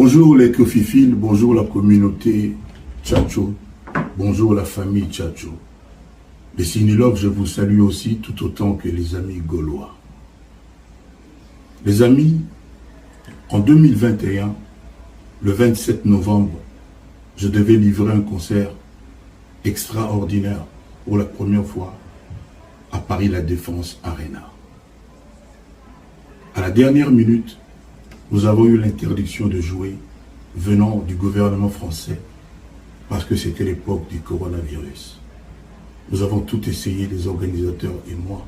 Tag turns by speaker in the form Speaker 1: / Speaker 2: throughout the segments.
Speaker 1: Bonjour les Kofifils, bonjour la communauté Tchatcho, bonjour la famille Tchatcho. Les Sinilogues, je vous salue aussi tout autant que les amis gaulois. Les amis, en 2021, le 27 novembre, je devais livrer un concert extraordinaire pour la première fois à Paris La Défense Arena. À la dernière minute, nous avons eu l'interdiction de jouer venant du gouvernement français parce que c'était l'époque du coronavirus. Nous avons tout essayé, les organisateurs et moi,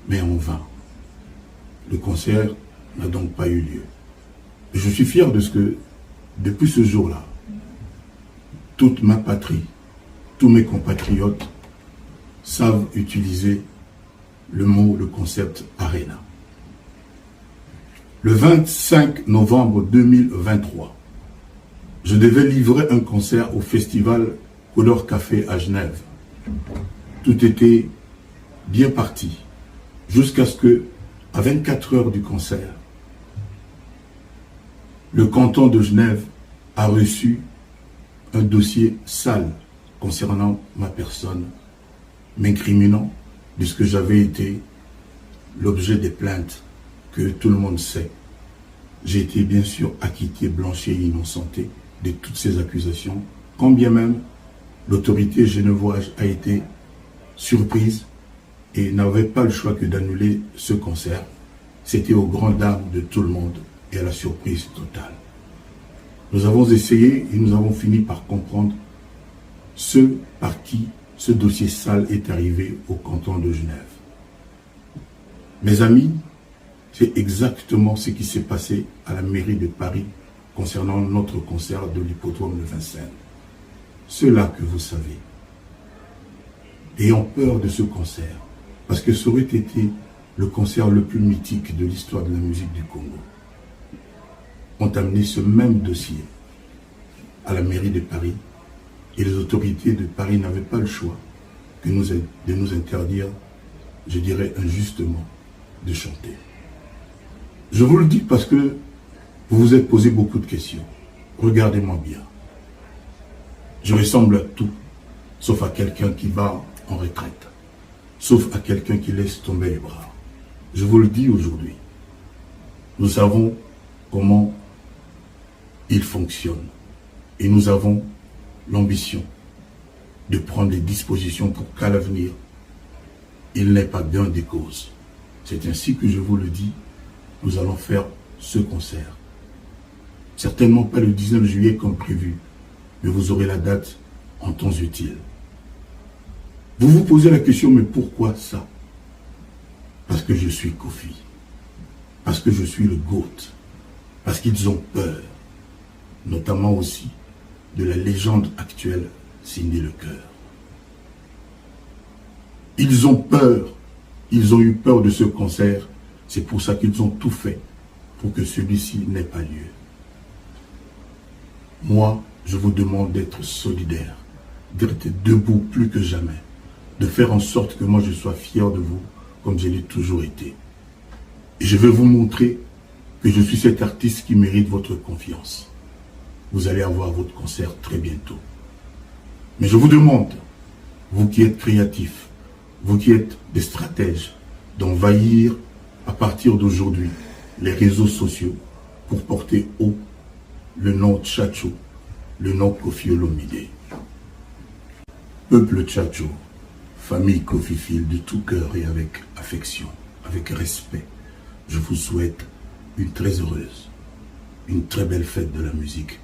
Speaker 1: mais en vain. Le concert n'a donc pas eu lieu. Et je suis fier de ce que, depuis ce jour-là, toute ma patrie, tous mes compatriotes savent utiliser le mot, le concept Arena. Le 25 novembre 2023, je devais livrer un concert au festival Couleur Café à Genève. Tout était bien parti, jusqu'à ce que, à 24 heures du concert, le canton de Genève a reçu un dossier sale concernant ma personne, m'incriminant de ce que j'avais été l'objet des plaintes que tout le monde sait. J'ai été bien sûr acquitté, blanchi et innocenté de toutes ces accusations, quand bien même l'autorité genevoise a été surprise et n'avait pas le choix que d'annuler ce concert. C'était aux grandes dames de tout le monde et à la surprise totale. Nous avons essayé et nous avons fini par comprendre ce par qui ce dossier sale est arrivé au canton de Genève. Mes amis, c'est exactement ce qui s'est passé à la mairie de Paris concernant notre concert de l'hippodrome de Vincennes. Cela que vous savez. Ayant peur de ce concert, parce que ça aurait été le concert le plus mythique de l'histoire de la musique du Congo, ont amené ce même dossier à la mairie de Paris et les autorités de Paris n'avaient pas le choix de nous interdire, je dirais injustement, de chanter. Je vous le dis parce que vous vous êtes posé beaucoup de questions. Regardez-moi bien. Je ressemble à tout, sauf à quelqu'un qui va en retraite, sauf à quelqu'un qui laisse tomber les bras. Je vous le dis aujourd'hui. Nous savons comment il fonctionne et nous avons l'ambition de prendre des dispositions pour qu'à l'avenir, il n'ait pas gain des causes. C'est ainsi que je vous le dis. Nous allons faire ce concert. Certainement pas le 19 juillet comme prévu, mais vous aurez la date en temps utile. Vous vous posez la question, mais pourquoi ça? Parce que je suis Kofi. Parce que je suis le GOAT. Parce qu'ils ont peur, notamment aussi de la légende actuelle Cindy Lecœur. Ils ont peur, ils ont eu peur de ce concert. C'est pour ça qu'ils ont tout fait pour que celui-ci n'ait pas lieu. Moi, je vous demande d'être solidaire, d'être debout plus que jamais, de faire en sorte que moi je sois fier de vous comme je l'ai toujours été. Et je vais vous montrer que je suis cet artiste qui mérite votre confiance. Vous allez avoir votre concert très bientôt. Mais je vous demande, vous qui êtes créatifs, vous qui êtes des stratèges, d'envahir à partir d'aujourd'hui les réseaux sociaux pour porter haut le nom Tchatcho, le nom Kofi Olomide. Peuple Tchatcho, famille Kofifil de tout cœur et avec affection, avec respect, je vous souhaite une très heureuse, une très belle fête de la musique.